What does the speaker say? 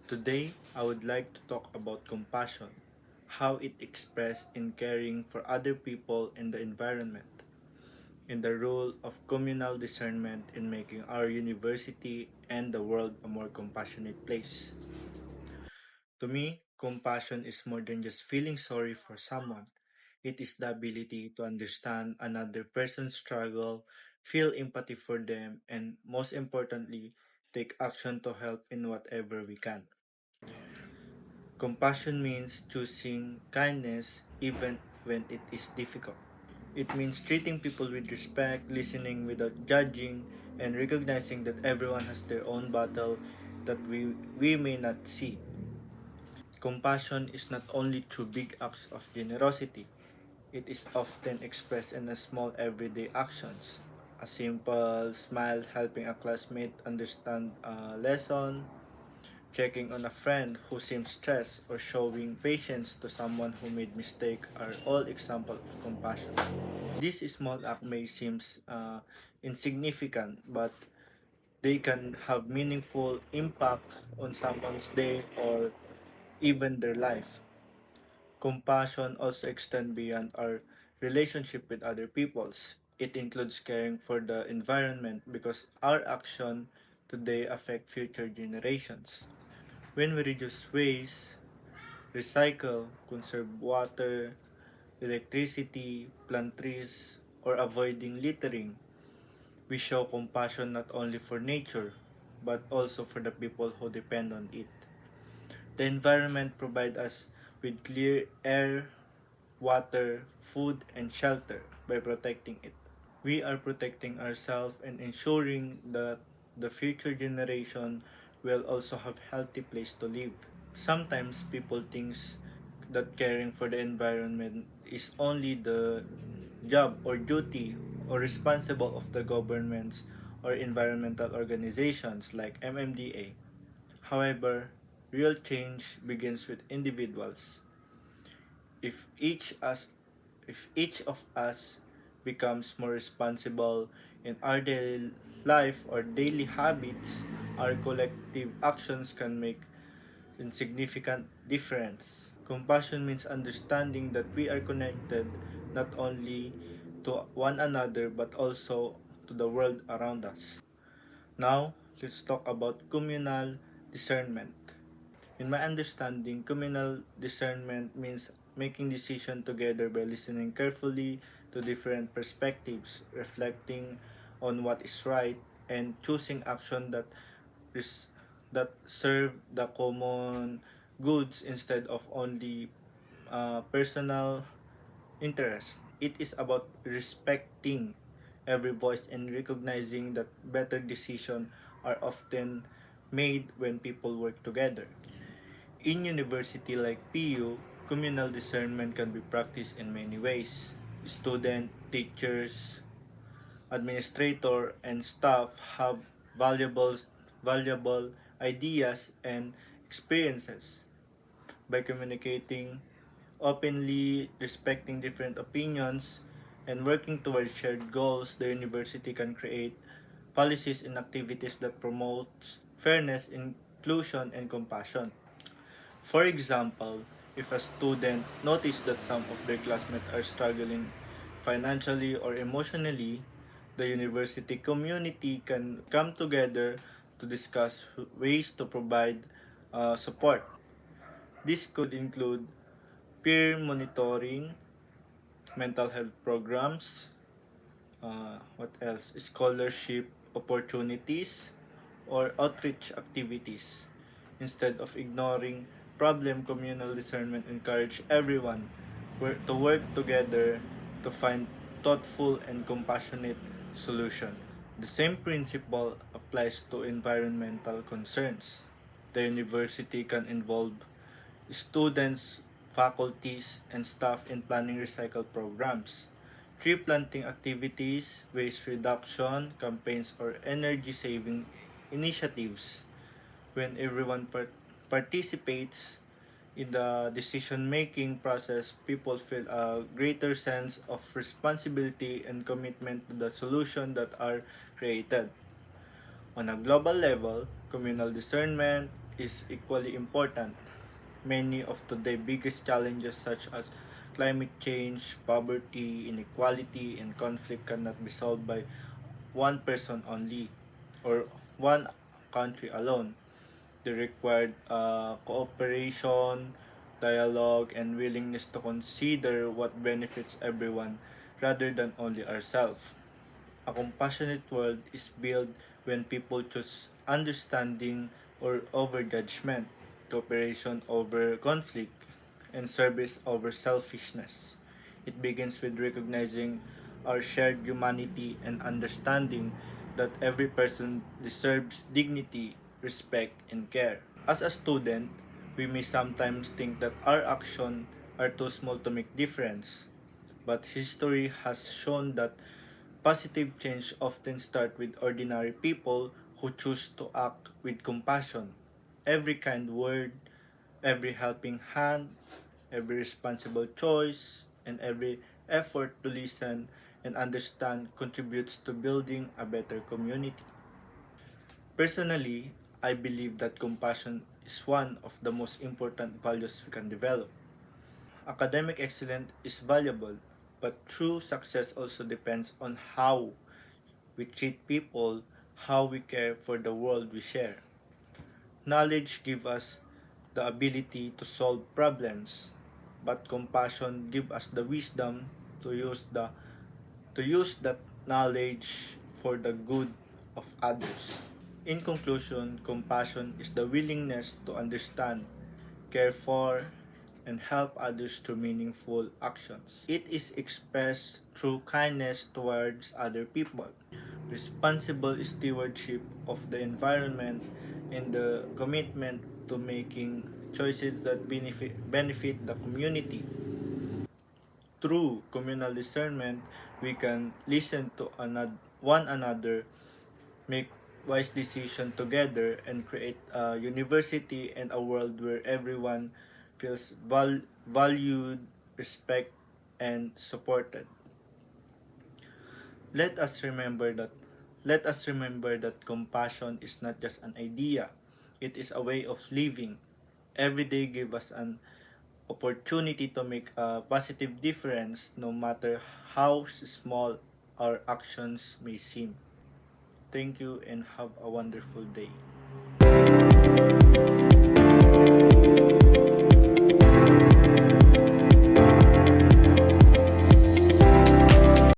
Today, I would like to talk about compassion, how it expressed in caring for other people and the environment, and the role of communal discernment in making our university and the world a more compassionate place. To me, compassion is more than just feeling sorry for someone. It is the ability to understand another person's struggle, feel empathy for them, and most importantly, take action to help in whatever we can. Compassion means choosing kindness even when it is difficult. It means treating people with respect, listening without judging, and recognizing that everyone has their own battle that we may not see. Compassion is not only through big acts of generosity, it is often expressed in the small everyday actions. A simple smile helping a classmate understand a lesson, checking on a friend who seems stressed, or showing patience to someone who made mistake are all examples of compassion. These small acts may seem insignificant, but they can have meaningful impact on someone's day or even their life. Compassion also extends beyond our relationship with other peoples. It includes caring for the environment because our action today affect future generations. When we reduce waste, recycle, conserve water, electricity, plant trees, or avoiding littering, we show compassion not only for nature, but also for the people who depend on it. The environment provides us with clear air, water, food, and shelter by protecting it. We are protecting ourselves and ensuring that the future generation will also have healthy place to live. Sometimes people think that caring for the environment is only the job or duty or responsible of the governments or environmental organizations like MMDA. However, real change begins with individuals. If each us if each of us becomes more responsible in our daily life or daily habits, our collective actions can make insignificant difference. Compassion means understanding that we are connected not only to one another but also to the world around us. Now, let's talk about communal discernment. In my understanding, communal discernment means making decisions together by listening carefully to different perspectives, reflecting on what is right, and choosing action res- that serve the common goods instead of only personal interest. It is about respecting every voice and recognizing that better decisions are often made when people work together. In university like PU, communal discernment can be practiced in many ways. Student, teachers, administrator, and staff have valuable valuable ideas and experiences. By communicating openly, respecting different opinions, and working towards shared goals, the university can create policies and activities that promotes fairness, inclusion, and compassion. For example, if a student notices that some of their classmates are struggling financially or emotionally, the university community can come together to discuss ways to provide support. This could include peer monitoring, mental health programs, what else? Scholarship opportunities, or outreach activities. Instead of ignoring problem, communal discernment encourage everyone to work together to find thoughtful and compassionate solution. The same principle applies to environmental concerns. The university can involve students, faculties, and staff in planning recycle programs, tree planting activities, waste reduction campaigns, or energy saving initiatives. When everyone participates in the decision making process, people feel a greater sense of responsibility and commitment to the solution that are created. On a global level, communal discernment is equally important. Many of today's biggest challenges such as climate change, poverty, inequality, and conflict cannot be solved by one person only or one country alone. They required cooperation, dialogue, and willingness to consider what benefits everyone rather than only ourselves. A compassionate world is built when people choose understanding or over judgment, cooperation over conflict, and service over selfishness. It begins with recognizing our shared humanity and understanding that every person deserves dignity, respect, and care. As a student, we may sometimes think that our actions are too small to make difference, but history has shown that positive change often starts with ordinary people who choose to act with compassion. Every kind word, every helping hand, every responsible choice, and every effort to listen and understand contributes to building a better community. Personally, I believe that compassion is one of the most important values we can develop. Academic excellence is valuable, but true success also depends on how we treat people, how we care for the world we share. Knowledge gives us the ability to solve problems, but compassion gives us the wisdom to use that knowledge for the good of others. In conclusion, compassion is the willingness to understand, care for, and help others through meaningful actions. It is expressed through kindness towards other people, responsible stewardship of the environment, and the commitment to making choices that benefit the community. Through communal discernment, we can listen to one another, make wise decisions together, and create a university and a world where everyone feels valued, respected, and supported. Let us remember that Let us remember that compassion is not just an idea, it is a way of living. Every day give us an opportunity to make a positive difference no matter how small our actions may seem. Thank you and have a wonderful day.